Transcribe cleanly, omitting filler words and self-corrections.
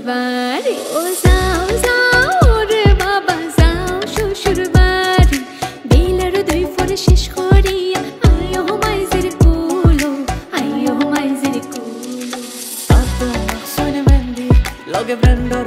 বাড়ি ও যাও যাও রে বাবা যাও শ্বশুর বাড়ি বেলার দুই ফোরে শেষ করিয়া আইও মাইজের কুলো আইও মাইজের কুলো Tanto sono mendi, lo che prendo